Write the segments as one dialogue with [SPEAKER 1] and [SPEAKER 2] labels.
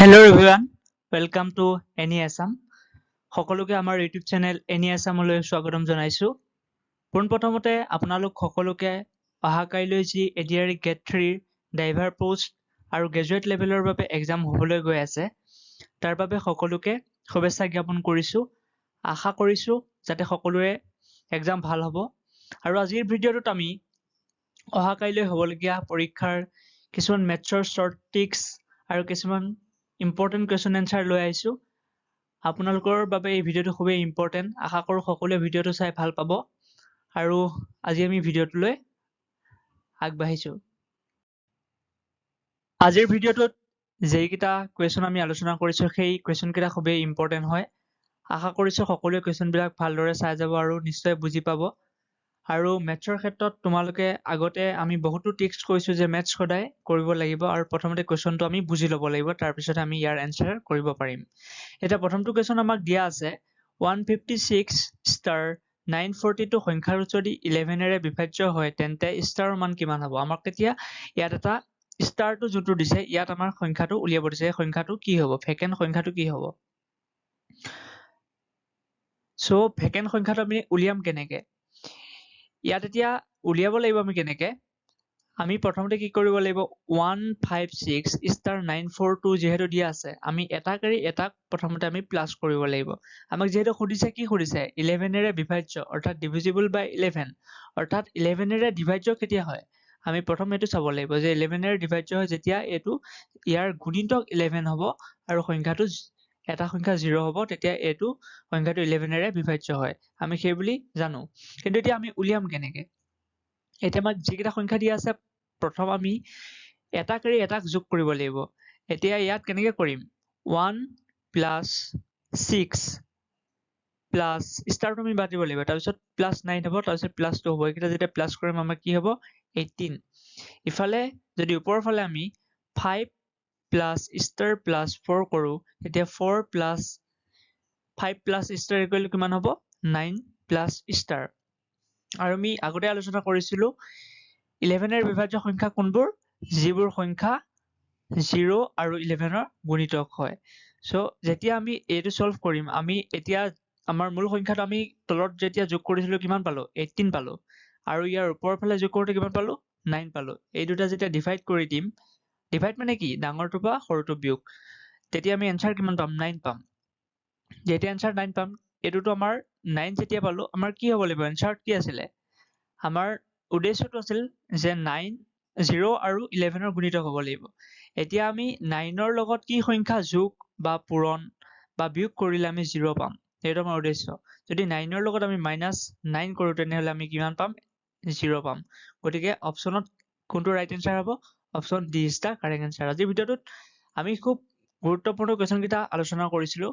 [SPEAKER 1] Hello everyone, welcome to Any Assam. সকলোকে আমাৰ YouTube channel any আছামলৈ স্বাগতম জনাইছো। পোনপ্ৰথমতে আপোনালোক সকলোকে অহাকাইলৈ যি এডিআৰই গেট 3 ড্ৰাইভাৰ পোষ্ট আৰু গ্ৰেজুৱেট লেভেলৰ বাবে এক্সাম হ'বলৈ গৈ আছে, তাৰ বাবে সকলোকে শুভেচ্ছা জ্ঞাপন কৰিছো। আশা কৰিছো যাতে সকলোৰে এক্সাম ভাল হ'ব। আৰু আজিৰ ভিডিঅ'টোত আমি অহাকাইলৈ হ'বলগীয়া পৰীক্ষাৰ কিছুমান মেথছৰ শ্বৰ্ট ট্ৰিক্স আৰু কিছুমান ইম্পৰ্টেণ্ট কুৱেশ্যন এনচাৰ লৈ আহিছো। আপোনালোকৰ বাবে এই ভিডিঅ'টো খুবেই ইম্পৰ্টেণ্ট। আশা কৰোঁ সকলোৱে ভিডিঅ'টো চাই ভাল পাব। আৰু আজি আমি ভিডিঅ'টোলৈ আগবাঢ়িছো। আজিৰ ভিডিঅ'টোত যেইকেইটা কুৱেশ্যন আমি আলোচনা কৰিছো সেই কুৱেশ্যনকেইটা খুবেই ইম্পৰ্টেণ্ট হয়। আশা কৰিছো সকলোৱে কুৱেশ্যনবিলাক ভালদৰে চাই যাব আৰু নিশ্চয় বুজি পাব। আৰু মেথছৰ ক্ষেত্ৰত তোমালোকে আগতে আমি বহুতো ট্ৰিক্স কৈছো যে মেথছ সদায় কৰিব লাগিব আৰু প্ৰথমতে কুৱেশ্যনটো আমি বুজি ল'ব লাগিব, তাৰপিছত আমি ইয়াৰ এনচাৰ কৰিব পাৰিম। এতিয়া প্ৰথমটো কুৱেশ্যন আমাক দিয়া আছে 156 ষ্টাৰ 942 সংখ্যাটো যদি 11ৰে বিভাজ্য হয় তেন্তে ষ্টাৰৰ মান কিমান হ'ব? আমাক তেতিয়া ইয়াত এটা ষ্টাৰটো যোনটো দিছে ইয়াত আমাৰ সংখ্যাটো উলিয়াব দিছে। এই সংখ্যাটো কি হ'ব? ভেকেণ্ট সংখ্যাটো কি হ'ব? সো ভেকেণ্ট সংখ্যাটো আমি উলিয়াম কেনেকে? ইয়াত এতিয়া উলিয়াব লাগিব আমি কেনেকে? আমি প্ৰথমতে কি কৰিব লাগিব? 156 ষ্টাৰ 942 যিহেতু দিয়া আছে, আমি এটাক এৰি এটাক প্ৰথমতে আমি প্লাছ কৰিব লাগিব। আমাক যিহেতু সুধিছে কি সুধিছে? 11ৰে বিভাজ্য অৰ্থাৎ ডিভিজিবল বাই 11, অৰ্থাৎ 11ৰে ডিভাজ্য কেতিয়া হয়? আমি প্ৰথম এইটো চাব লাগিব যে 11ৰে ডিভাজ্য হয় যেতিয়া এইটো ইয়াৰ গুণিতক 11 হ'ব আৰু সংখ্যাটো এটা সংখ্যা 0 হ'ব, তেতিয়া এইটো সংখ্যাটো 11ৰে বিভাজ্য হয়। আমি সেই বুলি জানো। কিন্তু এতিয়া আমি উলিয়াম কেনেকে? এতিয়া আমাক যিকেইটা সংখ্যা দিয়া আছে প্ৰথম আমি এটাক এৰি এটাক যোগ কৰিব লাগিব। এতিয়া ইয়াত কেনেকে কৰিম? 1 প্লাছ 6 প্লাছ ষ্টাৰটো আমি বাদ দিব লাগিব, তাৰপিছত প্লাছ 9 হ'ব, তাৰপিছত প্লাছ 2 হ'ব। এইকেইটা যেতিয়া প্লাছ কৰিম আমাৰ কি হ'ব? 18। ইফালে যদি ওপৰৰ ফালে আমি 5 প্লাছ ষ্টাৰ প্লাছ 4 কৰোঁ, তেতিয়া 4 প্লাছ 5 প্লাছ ষ্টাৰ ইকুৱেল কিমান হ'ব? 9 প্লাছ ষ্টাৰ। আৰু আমি আগতে আলোচনা কৰিছিলো 11ৰ বিভাজ্য সংখ্যা কোনবোৰ? যিবোৰ সংখ্যা 0 আৰু 11ৰ গুণিতক হয়। সো যেতিয়া আমি এইটো সলভ কৰিম, আমি এতিয়া আমাৰ মূল সংখ্যাটো আমি তলত যেতিয়া যোগ কৰিছিলো কিমান পালো? 18 পালো। আৰু ইয়াৰ ওপৰৰ ফালে যোগ কৰোঁতে কিমান পালো? 9 পালো। এই দুটা যেতিয়া ডিভাইড কৰি দিম, ডিভাইড মানে কি? ডাঙৰটো বা সৰুটো বিয়োগ। তেতিয়া আমি এনচাৰ কিমান পাম? 9 পাম। যেতিয়া এনচাৰ 9 পাম, এইটোতো আমাৰ 9 যেতিয়া পালো, আমাৰ কি হ'ব লাগিব? এনচাৰত কি আছিলে? আমাৰ উদ্দেশ্যটো আছিল যে 9 0 আৰু 11ৰ গুণিতক হ'ব লাগিব। এতিয়া আমি 9ৰ লগত কি সংখ্যা যোগ বা পূৰণ বা বিয়োগ কৰিলে আমি 0 পাম। সেইটো আমাৰ উদ্দেশ্য। যদি 9ৰ লগত আমি -9 কৰোঁ তেনেহ'লে আমি কিমান পাম? 0 পাম। গতিকে অপশ্যনত কোনটো ৰাইট এনচাৰ হ'ব? Option D is the correct answer. আজিৰ ভিডিঅ'টোত আমি খুব গুৰুত্বপূৰ্ণ কুৱেশ্যনকেইটা আলোচনা কৰিছিলো।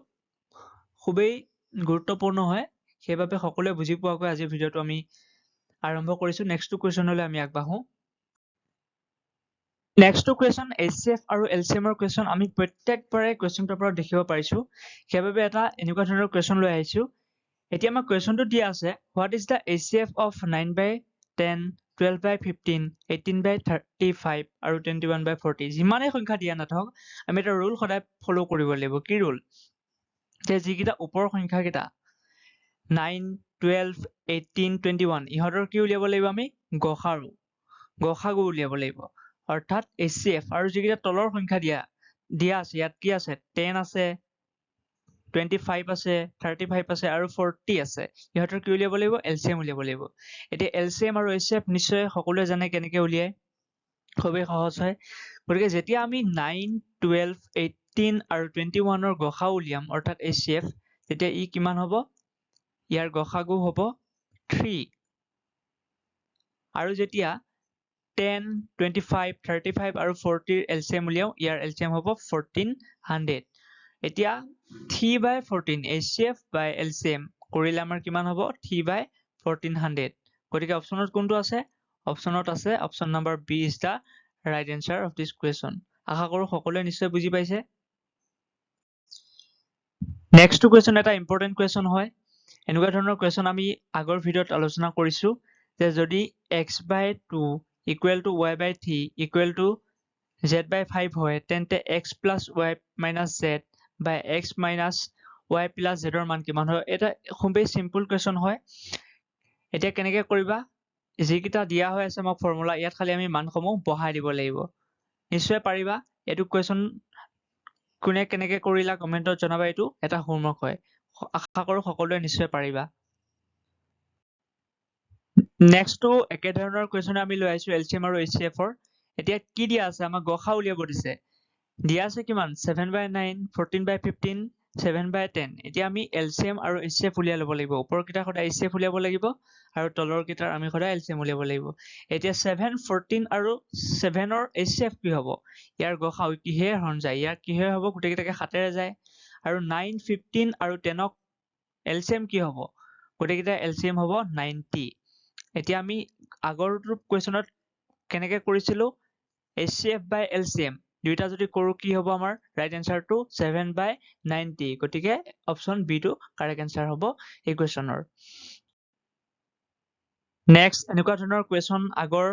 [SPEAKER 1] খুবেই গুৰুত্বপূৰ্ণ হয়, সেইবাবে সকলোৱে বুজি পোৱাকৈ আজিৰ ভিডিঅ'টো আমি আৰম্ভ কৰিছো। নেক্সটটো কুৱেশ্যনলৈ আমি আগবাঢ়ো। নেক্সটটো কুৱেশ্যন HCF আৰু LCM ৰ কুৱেশ্যন আমি প্ৰত্যেকবাৰে কুৱেশ্যন পেপাৰত দেখিব পাৰিছো। সেইবাবে এটা এনেকুৱা ধৰণৰ কুৱেশ্যন লৈ আহিছো। এতিয়া আমাক কুৱেশ্যনটো দিয়া আছে, what is the HCF of 9/10, 12/15, 18/35 আৰু 21/40? যিমানেই সংখ্যা দিয়া নাথাকক, আমি এটা ৰুল সদায় ফ'ল' কৰিব লাগিব। কি ৰুল? যে যিকেইটা ওপৰৰ সংখ্যাকেইটা 9, 12, 18, 21 ইহঁতৰ কি উলিয়াব লাগিব? আমি গসাগু উলিয়াব লাগিব, অৰ্থাৎ HCF। আৰু যিকেইটা তলৰ সংখ্যা দিয়া আছে, ইয়াত কি আছে? 10 আছে, 25 আছে, 35 আছে আৰু 40 আছে। ইহঁতৰ কি উলিয়াব লাগিব? LCM উলিয়াব লাগিব। এতিয়া LCM আৰু HCF নিশ্চয় সকলোৱে জানে কেনেকে উলিয়ায়। খুবেই সহজ হয়। গতিকে যেতিয়া আমি 9, 12, 18 আৰু 21ৰ গসাগু উলিয়াম, অৰ্থাৎ HCF, তেতিয়া ই কিমান হ'ব? ইয়াৰ গসাগু হ'ব 3। আৰু যেতিয়া 10, 25, 35 আৰু 40ৰ LCM উলিয়াও, ইয়াৰ LCM হ'ব 1400। এতিয়া 3/14 HCF বাই LCM কৰিলে আমাৰ কিমান হ'ব? 3/1400। গতিকে অপশ্যনত কোনটো আছে? অপশ্যনত আছে option number B is the right answer of this question. আশা কৰোঁ সকলোৱে নিশ্চয় বুজি পাইছে। নেক্সটটো কুৱেশ্যন এটা ইম্পৰ্টেণ্ট কুৱেশ্যন হয়। এনেকুৱা ধৰণৰ কুৱেশ্যন আমি আগৰ ভিডিঅ'ত আলোচনা কৰিছো যে যদি x/2 = y/3 = z by 5 হয় তেন্তে x plus y minus z by x minus y plus z ৰ মান কিমান হয় এটা খুবেই সিম্পল কোৱেশ্চন হয় এতিয়া কেনেকৈ কৰিবা যিকিটা দিয়া হৈ আছে মই ফৰ্মুলা ইয়াত খালি আমি মানসমূহ বহাই দিব লাগিব নিশ্চয় পাৰিবা এইটো কোৱেশ্চন কোনে কেনেকৈ কৰিলা কমেন্টত জনাবা এইটো এটা হোমৱৰ্ক হয় আশা কৰো সকলোৱে নিশ্চয় পাৰিবা নেক্সটটো একে ধৰণৰ কোৱেশ্চন আমি লৈ আহিছো এলচিএম আৰু এইচচিএফ ৰ এতিয়া কি দিয়া আছে আমাক গসা উলিয়াব দিছে দিয়া আছে কিমান 7 by 9 14 by 15 7 by 10 এতিয়া আমি এলচিএম আৰু এইচচিএফ উলিয়াই ল'ব লাগিব ওপৰৰ কিটা সদায় এইচচিএফ উলিয়াব লাগিব আৰু তলৰ কিটাৰ আমি সদায় এলচিএম উলিয়াব লাগিব এতিয়া 7 14 আৰু 7 ৰ এইচচিএফ কি হ'ব ইয়াৰ গসা কিহে হৰণ যায় ইয়াৰ কিহে হ'ব গোটেই কিটাকে 7 ৰে যায় আৰু 9 15 আৰু 10 ক এলচিএম কি হ'ব গোটেই কিটা এলচিএম হ'ব 90 এতিয়া আমি আগৰটো কোৱেশ্চনত কেনেকৈ কৰিছিলো HCF by LCM দুইটা যদি কৰো কি হ'ব আমাৰ ৰাইট এনসাৰটো 7 by 90 গতিকে অপচন বি টো কাৰেক্ট এনসাৰ হ'ব এই কোৱেশ্চনৰ নেক্সট এনেকুৱা ধৰণৰ কোৱেশ্চন আগৰ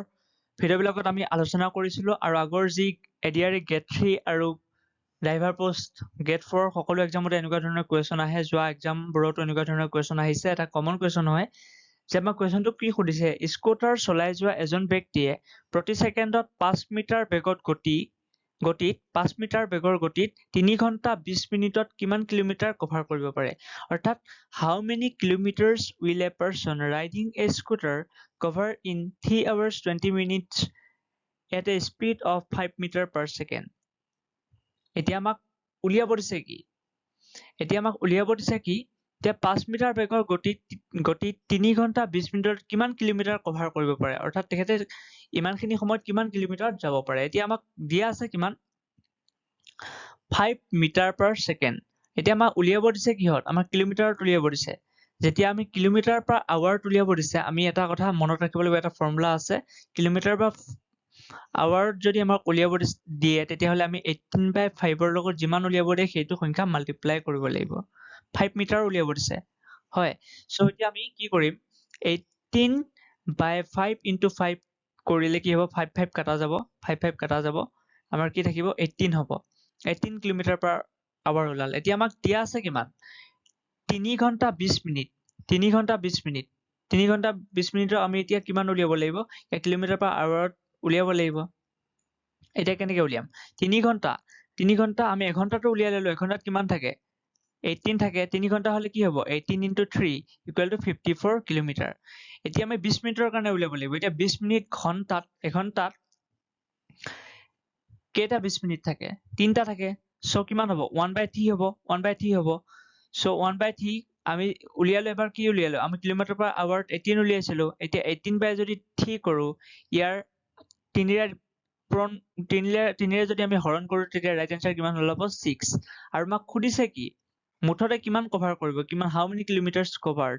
[SPEAKER 1] ভিডিঅ'বিলাকত আমি আলোচনা কৰিছিলো আৰু আগৰ যি এডিআৰই গেট 3 আৰু ড্ৰাইভাৰ পোষ্ট গেট 4 সকলো এক্সামতে এনেকুৱা ধৰণৰ কোৱেশ্চন আহে যোৱা এক্সামবোৰতো এনেকুৱা ধৰণৰ কোৱেশ্চন আহিছে এটা কমন কোৱেশ্চন হয় যে আমাক কোৱেশ্চনটো কি সুধিছে স্কুটাৰ চলাই যোৱা এজন ব্যক্তিয়ে প্ৰতি ছেকেণ্ডত 5 মিটাৰ বেগত গতিত 5 মিটাৰ বেগৰ গতিত 3 ঘণ্টা 20 মিনিটত কিমান কিলোমিটাৰ কভাৰ কৰিব পাৰে অৰ্থাৎ how many kilometres will a person riding a scooter cover in 3 hours 20 minutes at a speed of 5 meter per second এতিয়া আমাক উলিয়াব দিছে কি এতিয়া 5 মিটাৰ বেগৰ গতিত 3 ঘণ্টা 20 মিনিটত কিমান কিলোমিটাৰ কভাৰ কৰিব পাৰে অৰ্থাৎ তেখেতে ইমানখিনি সময়ত কিমান কিলোমিটাৰ যাব পাৰে এতিয়া আমাক দিয়া আছে কিমান 5 মিটাৰ পাৰ ছেকেণ্ড এতিয়া আমাক উলিয়াব দিছে কিহত আমাক কিলোমিটাৰত উলিয়াব দিছে যেতিয়া আমি কিলোমিটাৰ পাৰ আৱাৰত উলিয়াব দিছে আমি এটা কথা মনত ৰাখিব লাগিব এটা ফৰ্মুলা আছে কিলোমিটাৰ পাৰ আৱাৰত যদি আমাক উলিয়াব দিয়ে তেতিয়াহ'লে আমি 18 by 5 ৰ লগত যিমান উলিয়াব দিয়ে সেইটো সংখ্যা মাল্টিপ্লাই কৰিব লাগিব 5 মিটাৰ উলিয়াব দিছে হয় সো এতিয়া আমি কি কৰিম 18 by 5 into 5 কৰিলে কি হ'ব 5 5 কাটা যাব 5 5 কাটা যাব আমাৰ কি থাকিব 18 হ'ব 18 কিলোমিটাৰ পাৰ আৱাৰ ওলাল এতিয়া আমাক দিয়া আছে কিমান 3 ঘণ্টা 20 মিনিট 3 ঘণ্টা 20 মিনিট 3 ঘণ্টা 20 মিনিটৰ আমি এতিয়া কিমান উলিয়াব লাগিব কিলোমিটাৰ পাৰ আৱাৰত উলিয়াব লাগিব এতিয়া কেনেকৈ উলিয়াম 3 ঘণ্টা আমি এঘণ্টাটো উলিয়াই ললো এঘণ্টাত কিমান থাকে 18 থাকে 3 ঘণ্টা হলে কি হ'ব 18 into 3 equal to 54 কিলোমিটাৰ এতিয়া আমি 20 মিনিটৰ কাৰণে উলিয়াব লাগিব এতিয়া 20 মিনিট এঘণ্টাত কেইটা 20 মিনিট থাকে 3টা থাকে সো কিমান হ'ব 1/3 হ'ব 1/3 হ'ব সো 1/3 আমি উলিয়ালো এবাৰ কি উলিয়ালো আমি কিলোমিটাৰ পাৰ আৱাৰত 18 উলিয়াইছিলো এতিয়া 18 বাই যদি 3 কৰো ইয়াৰ 3ৰে যদি আমি হৰণ কৰো তেতিয়া ৰাইট এনসাৰ কিমান ওলাব 6 আৰু আমাক সুধিছে কি মুঠতে কিমান কভাৰ কৰিব কিমান হাউ মেনি কিলোমিটাৰছ কভাৰ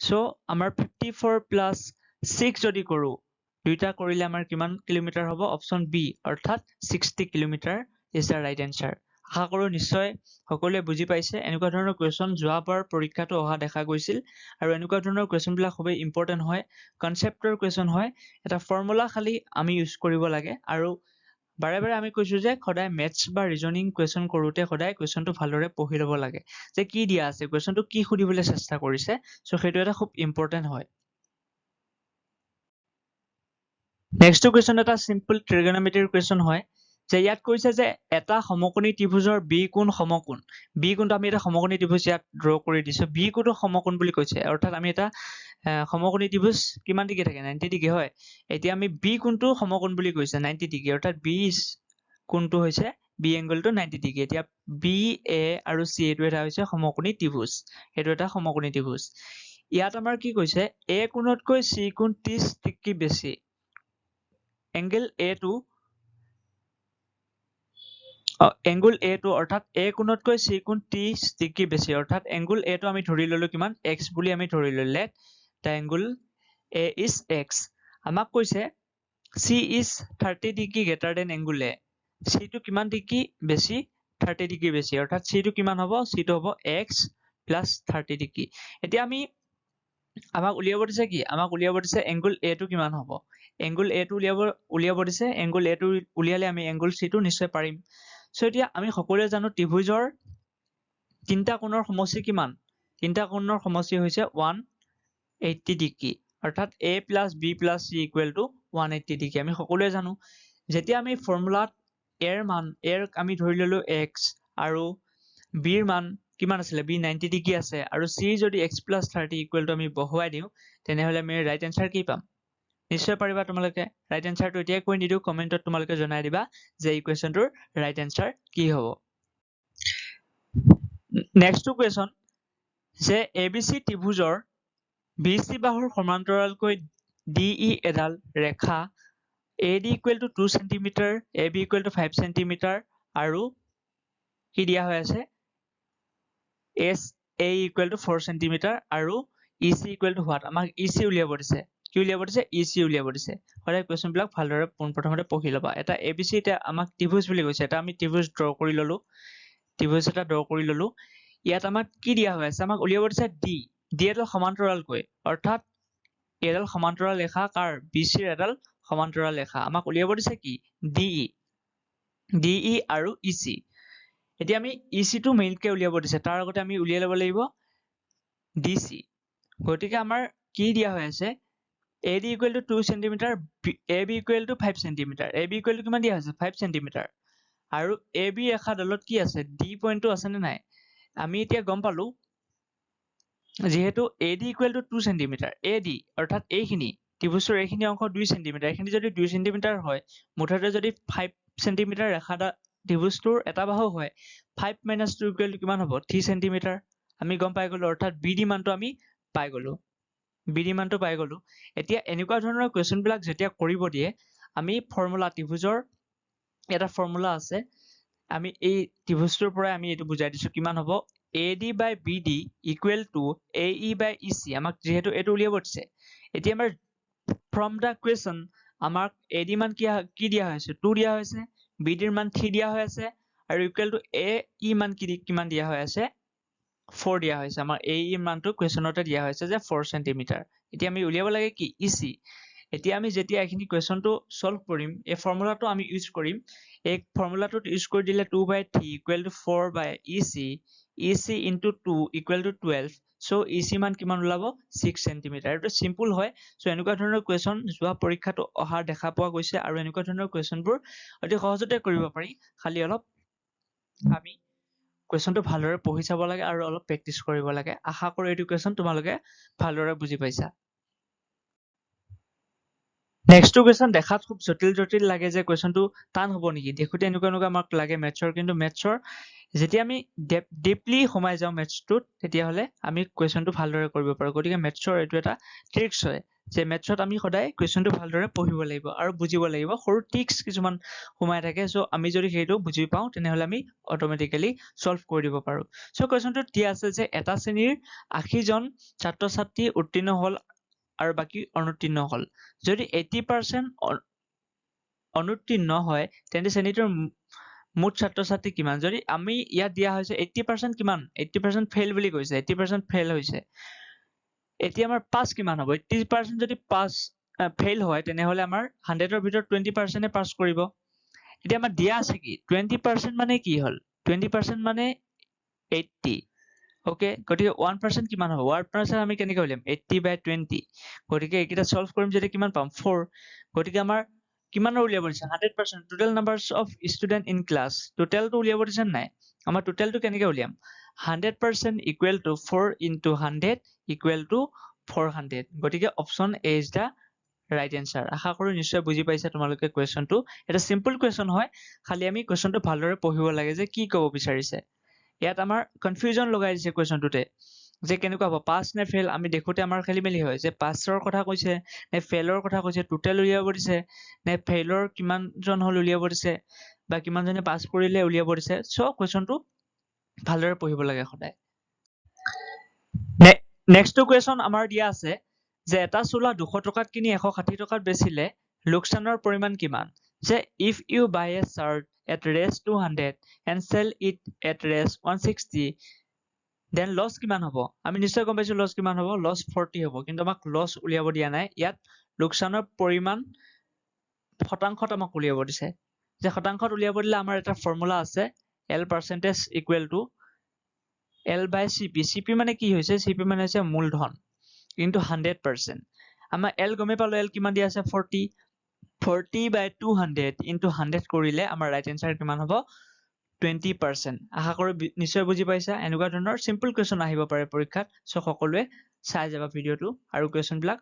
[SPEAKER 1] সো আমাৰ 54 প্লাস 6 যদি কৰো দুইটা কৰিলে আমাৰ কিমান কিলোমিটাৰ হ'ব অপচন বি অৰ্থাৎ 60 kilometre is the right answer আশা কৰো নিশ্চয় সকলোৱে বুজি পাইছে এনেকুৱা ধৰণৰ কোৱেশ্চন যোৱাবাৰ পৰীক্ষাটো অহা দেখা গৈছিল আৰু এনেকুৱা ধৰণৰ কোৱেশ্চনবিলাক খুবেই ইম্পৰ্টেণ্ট হয় কনচেপ্টৰ কোৱেশ্চন হয় এটা ফৰ্মুলা খালি আমি ইউজ কৰিব লাগে আৰু বাৰে বাৰে আমি কৈছো যে সদায় মেথছ বা ৰিজনিং কোৱেশ্চন কৰোতে সদায় কোৱেশ্চনটো ভালদৰে পঢ়ি ল'ব লাগে যে কি দিয়া আছে কোৱেশ্চনটো কি সুধিবলৈ চেষ্টা কৰিছে সো সেইটো এটা খুব ইম্পৰ্টেণ্ট হয় নেক্সট কোৱেশ্চন এটা সিম্পল ট্ৰিগোনোমেট্ৰিৰ কোৱেশ্চন হয় যে ইয়াত কৈছে যে এটা সমকোণী ত্ৰিভুজৰ বি কোণ সমকোণ বি কোণটো আমি এটা সমকোণী ত্ৰিভুজ ইয়াত ড্ৰ কৰি দিছো বি কোণটো সমকোণ বুলি কৈছে অৰ্থাৎ আমি এটা সমকোণী ত্ৰিভুজ কিমান ডিগ্ৰী থাকে 90 ডিগ্ৰী হয় এতিয়া আমি বি কোণটো সমকোণ বুলি কৈছে 90 ডিগ্ৰী অৰ্থাৎ বি কোণটো হৈছে বি এংগলটো 90 ডিগ্ৰী এতিয়া বি এ আৰু চি এইটো এটা হৈছে সমকোণী ত্ৰিভুজ এইটো এটা সমকোণী ত্ৰিভুজ ইয়াত আমাৰ কি কৈছে এ কোণতকৈ চি কোণ 30 ডিগ্ৰী বেছি এংগল এ টো অৰ্থাৎ এ কোণতকৈ চি কোণ 30 ডিগ্ৰী বেছি অৰ্থাৎ এংগল এ টো আমি ধৰি ললো কিমান x বুলি আমি ধৰি ললো let the angle A is x আমাক কৈছে C is 30 degree greater than angle A C টো কিমান ডিগ্ৰী বেছি 30 ডিগ্ৰী বেছি অৰ্থাৎ চি টো কিমান হ'ব চি টো হ'ব x প্লাস 30 ডিগ্ৰী এতিয়া আমি আমাক উলিয়াব দিছে কি আমাক উলিয়াব দিছে এংগল এ টো কিমান হ'ব এংগল এ টো উলিয়াব দিছে এংগল এ টো উলিয়ালে আমি এংগল চি টো নিশ্চয় পাৰিম সো এতিয়া আমি সকলোৱে জানো ত্ৰিভুজৰ তিনটা কোণৰ সমষ্টি কিমান তিনটা কোণৰ সমষ্টি হৈছে 180 ডিগ্ৰী অৰ্থাৎ a plus b plus c equal to 180 degree আমি সকলোৱে জানো যেতিয়া আমি ফৰ্মুলাত a ৰ মান a ৰ আমি ধৰি ললো x আৰু b ৰ মান কিমান আছিলে b 90 ডিগ্ৰী আছে আৰু c যদি x plus 30 equal to আমি বহুৱাই দিও তেনেহলে আমি ৰাইট আনসাৰ কি পাম নিশ্চয় পাৰিবা তোমালোকে ৰাইট আনসাৰটো এতিয়াই কৈ নিদিও কমেন্টত তোমালোকে জনাই দিবা যে এই কোৱেশ্চনটোৰ ৰাইট আনসাৰ কি হ'ব নেক্সট কোৱেশ্চন যে abc ত্ৰিভুজৰ BC বাহুৰ সমান্তৰালকৈ DE এডাল ৰেখা AD equal to 2 cm, AB equal to 5 cm আৰু কি দিয়া হৈ আছে SA equal to 4 cm আৰু EC equal to what আমাক EC উলিয়াব দিছে কি উলিয়াব দিছে EC উলিয়াব দিছে সদায় কোৱেশ্চন বিলাক ভালদৰে পোনপ্ৰথমতে পঢ়ি ল'বা এটা ABC এটা আমাক ত্ৰিভুজ বুলি কৈছে এটা আমি ত্ৰিভুজ ড্ৰ কৰি ললো ত্ৰিভুজ এটা ড্ৰ কৰি ললো ইয়াত আমাক কি দিয়া হৈ আছে আমাক উলিয়াব দিছে D এডাল সমান্তৰালকৈ অৰ্থাৎ এডাল সমান্তৰাল ৰেখা কাৰ BC ৰ এডাল সমান্তৰাল ৰেখা আমাক উলিয়াব দিছে কি DE আৰু EC এতিয়া আমি EC টো মেইনকে উলিয়াব দিছে তাৰ আগতে আমি উলিয়াই ল'ব লাগিব DC গতিকে আমাৰ কি দিয়া হৈ আছে AD equal to 2 cm AB equal to 5 cm AB equal to কিমান দিয়া হৈছে 5 cm আৰু AB ৰেখাডালত কি আছে D পইণ্টটো আছে নে নাই আমি এতিয়া গম পালো যেহেতু AD equal to 2 cm AD অৰ্থাৎ এইখিনি ত্ৰিভুজৰ এইখিনি অংশ 2 cm এইখিনি যদি 2 cm হয় মুঠতে যদি 5 cm ৰেখাটা ত্ৰিভুজটোৰ এটা বাহু হয় 5 minus 2 equal to কিমান হ'ব 3 cm আমি গম পাই গলো অৰ্থাৎ BD মানটো আমি পাই গলো BD মানটো পাই গলো এতিয়া এনেকুৱা ধৰণৰ কোৱেশ্চন বিলাক যেতিয়া কৰিব দিয়ে আমি ফৰ্মুলা ত্ৰিভুজৰ এটা ফৰ্মুলা আছে আমি এই ত্ৰিভুজটোৰ পৰা আমি এটো বুজাই দিছো কিমান হ'ব AD by BD equal to AE by EC আমাক যেহেতু এটো উলিয়াব দিছে এতিয়া আমাৰ from the question আমাক AD মান কি দিয়া হৈছে 2 দিয়া হৈছে BD ৰ মান 3 দিয়া হৈ আছে আৰু equal to AE মান কিমান দিয়া হৈ আছে 4 দিয়া হৈছে আমাৰ AE মানটো কোৱেশ্চনতে দিয়া হৈছে যে 4 cm এতিয়া আমি উলিয়াব লাগে কি EC এতিয়া আমি যেতিয়া এখিনি কোৱেশ্চনটো সলভ কৰিম এই ফৰ্মুলাটো আমি ইউজ কৰিম এই ফৰ্মুলাটো ইউজ কৰি দিলে 2 by 3 equal to 4 by EC into 2 equal to 12 so EC মান কিমান ওলাব 6 cm এটো সিম্পল হয় সো এনেকুৱা ধৰণৰ কোৱেশ্চন যোৱা পৰীক্ষাটো অহা দেখা পোৱা গৈছে আৰু এনেকুৱা ধৰণৰ কোৱেশ্চনবোৰ অতি সহজতে কৰিব পাৰি খালি অলপ আমি কোৱেশ্চনটো ভালদৰে পঢ়ি চাব লাগে আৰু অলপ প্ৰেক্টিস কৰিব লাগে আশা কৰো এইটো কোৱেশ্চন তোমালোকে ভালদৰে বুজি পাইছা নেক্সট কোৱেশ্চন দেখাত খুব জটিল লাগে যে কোৱেশ্চনটো টান হ'ব নেকি দেখুতে এনেকুৱা আমাক লাগে মেথছৰ কিন্তু মেথছৰ যেতিয়া আমি ডিপলি সোমাই যাও মেথছটোত তেতিয়া হলে আমি কোৱেশ্চনটো ভালদৰে কৰিব পাৰো গতিকে মেথছৰ এটো এটা ট্ৰিক্স হয় যে মেথছত আমি সদায় কোৱেশ্চনটো ভালদৰে পঢ়িব লাগিব আৰু বুজিব লাগিব সৰু ট্ৰিক্স কিছুমান সোমাই থাকে সো আমি যদি সেইটো বুজি পাও তেনেহলে আমি অটোমেটিক্যালি সলভ কৰি দিব পাৰো সো কোৱেশ্চনটো দিয়া আছে যে এটা শ্ৰেণীৰ 80 জন ছাত্ৰ ছাত্ৰী উত্তীৰ্ণ হল আৰু বাকি অনুত্তীৰ্ণ হল যদি 80% অনুত্তীৰ্ণ হয় তেন্তে শ্ৰেণীটোৰ মুঠ ছাত্ৰ ছাত্ৰী কিমান যদি আমি ইয়াত দিয়া হৈছে 80% কিমান 80% ফেইল বুলি কৈছে 80% ফেইল হৈছে এতিয়া আমাৰ পাস কিমান হ'ব 80% যদি পাস ফেইল হয় তেনেহলে আমাৰ 100 ৰ ভিতৰত 20% পাস কৰিব এতিয়া আমাৰ দিয়া আছে কি 20% মানে কি হল 20% মানে 80 ওকে গতিকে 1% কিমান হ'ব 1% আমি কেনেকৈ উলিয়াম 80 by 20 গতিকে এইকেইটা সলভ কৰিম যদি কিমান পাম 4 গতিকে আমাৰ কিমানৰ উলিয়াব দিছে 100% total numbers of student in class টোটেলটো উলিয়াব দিছে নাই আমাৰ টোটেলটো কেনেকৈ উলিয়াম 100% equal to 4 into 100 equal to 400 গতিকে option A is the right answer আশা কৰো নিশ্চয় বুজি পাইছা তোমালোকে কোৱেশ্চনটো এটা সিম্পল কোৱেশ্চন হয় খালি আমি কোৱেশ্চনটো ভালদৰে পঢ়িব লাগে যে কি ক'ব বিচাৰিছে ইয়াত আমাৰ কনফিউজন লগাই দিছে কোৱেশ্চনটোতে যে কেনেকুৱা হ'ব পাস নে ফেল আমি দেখোতে আমাৰ খেলিমেলি হয় যে পাসৰ কথা কৈছে নে ফেলৰ কথা কৈছে টোটেল উলিয়াব দিছে নে ফেলৰ কিমান জন হল উলিয়াব দিছে বা কিমান জনে পাস কৰিলে উলিয়াব দিছে সো কোৱেশ্চনটো ভালদৰে পঢ়িব লাগে সদায় নেক্সট কোৱেশ্চন আমাৰ দিয়া আছে যে এটা চোলা 200 টকাত কিনি 160 টকাত বেচিলে লোকচানৰ পৰিমাণ কিমান যে if you buy a shirt at rate 200 and sell it at rate 160 then loss কিমান হ'ব আমি নিশ্চয় গম পাইছো লছ কিমান হ'ব লছ 40 হ'ব কিন্তু আমাক লছ উলিয়াব দিয়া নাই ইয়াত লোকচানৰ পৰিমাণ শতাংশত আমাক উলিয়াব দিছে যে শতাংশত উলিয়াব দিলে আমাৰ এটা ফৰ্মুলা আছে L percentage equal to L by CP CP মানে কি হৈছে CP মানে হৈছে মূলধন into 100% আমাৰ L গমে পালো L কিমান দিয়া আছে 40 by 200 into 100 কৰিলে আমাৰ ৰাইট এনসাৰ কিমান হ'ব 20%. আশা কৰো নিশ্চয় বুজি পাইছা এনেকুৱা ধৰণৰ সিম্পল কোৱেশ্চন আহিব পাৰে পৰীক্ষাত সো সকলোৱে চাই যাবা ভিডিওটো আৰু কোৱেশ্চন বিলাক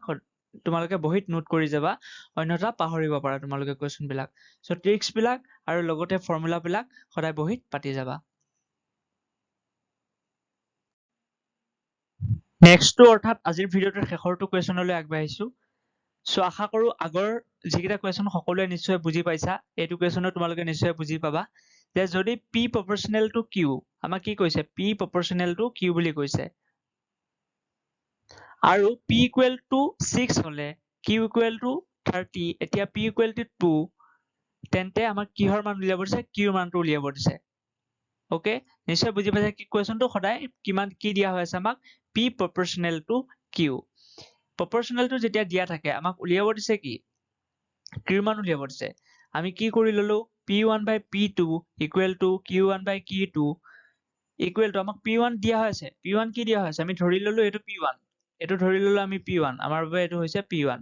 [SPEAKER 1] তোমালোকে বহিত নোট কৰি যাবা অন্যথা পাহৰিব পাৰা তোমালোকে কোৱেশ্চন বিলাক সো ট্ৰিক্স বিলাক আৰু লগতে ফৰ্মুলা বিলাক সদায় বহিত পাতি যাবা নেক্সটটো অৰ্থাৎ আজিৰ ভিডিওটোৰ শেষৰটো কোৱেশ্চনলৈ আগবাঢ়িছো সো আশা কৰো আগৰ যিকেইটা কোৱেশ্চন সকলোৱে নিশ্চয় বুজি পাইছা এইটো কোৱেশ্চনো তোমালোকে নিশ্চয় বুজি পাবা যে যদি P proportional to Q আমাক কি কৈছে P proportional to Q বুলি কৈছে আৰু P equal to 6 হলে Q equal to 30 এতিয়া P equal to 2 তেন্তে আমাক কিহৰ মান উলিয়াব দিছে Q মানটো উলিয়াব দিছে ওকে নিশ্চয় বুজি পাইছা কি কোৱেশ্চনটো সদায় কিমান কি দিয়া হৈ আছে আমাক P proportional to Q proportional to যেতিয়া দিয়া থাকে আমাক উলিয়াব দিছে কি Q মান উলিয়াব দিছে আমি কি কৰি ললো P1 by P2 equal to Q1 by Q2 equal to আমাক P1 দিয়া হৈছে P1 কি দিয়া হৈছে আমি ধৰি ললো এইটো P1 এইটো ধৰি ললো আমি P1 আমাৰ বাবে এইটো হৈছে P1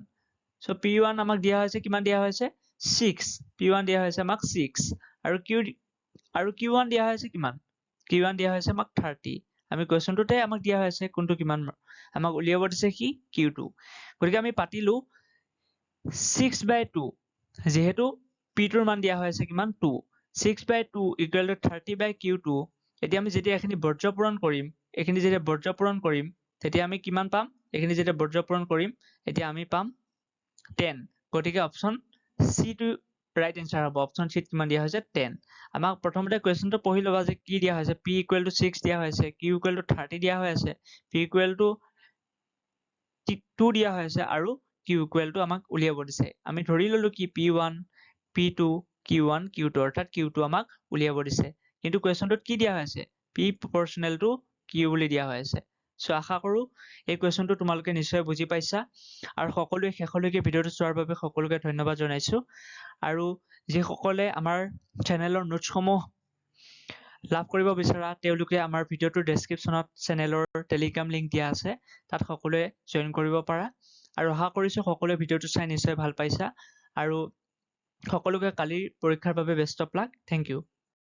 [SPEAKER 1] সো P1 আমাক দিয়া হৈছে কিমান দিয়া হৈছে 6 P1 দিয়া হৈছে আমাক 6 আৰু Q1 দিয়া হৈছে কিমান Q1 দিয়া হৈছে আমাক 30 আমি কোৱেশ্চনটোতে আমাক দিয়া হৈছে কোনটো কিমান আমাক উলিয়াব দিছে কি Q2 গতিকে আমি পাতিলো 6 by 2 যেহেতু P2 ৰ মান দিয়া হৈছে কিমান 2 6 by 2 equal to 30 by Q2 এতিয়া আমি যেতিয়া এখিনি বৰ্জ্য পূৰণ কৰিম এখিনি যেতিয়া বৰ্জ্য পূৰণ কৰিম তেতিয়া আমি কিমান পাম এখিনি যেতিয়া বৰ্জ্য পূৰণ কৰিম এতিয়া আমি পাম 10 গতিকে অপচন সি টো ৰাইট এনসাৰ হ'ব অপচন সি কিমান দিয়া হৈছে 10 আমাক প্ৰথমতে কোৱেশ্চনটো পঢ়ি লবা যে কি দিয়া হৈছে P equal to 6 দিয়া হৈছে Q equal to 30 দিয়া হৈ আছে P equal to 2 দিয়া হৈ আছে আৰু Q equal to আমাক উলিয়াব দিছে আমি ধৰি ললো কি P1 P2 Q1 Q2 অৰ্থাৎ Q2 আমাক উলিয়াব দিছে কিন্তু কোৱেশ্চনটোত কি দিয়া হৈছে P proportional to Q বুলি দিয়া হৈ আছে সো আশা কৰো এই কোৱেশ্চনটো তোমালোকে নিশ্চয় বুজি পাইছা আৰু সকলোৱে শেষলৈকে ভিডিওটো চোৱাৰ বাবে সকলোকে ধন্যবাদ জনাইছো আৰু যিসকলে আমাৰ চেনেলৰ নোটছসমূহ লাভ কৰিব বিচৰা তেওঁলোকে আমাৰ ভিডিওটোৰ ডেসক্ৰিপচনত চেনেলৰ টেলিগ্ৰাম লিংক দিয়া আছে তাত সকলোৱে জয়েন কৰিব পাৰা আৰু আশা কৰিছো সকলোৱে ভিডিওটো চাই নিশ্চয় ভাল পাইছা আৰু সকলোকে কালিৰ পৰীক্ষাৰ বাবে best of luck thank U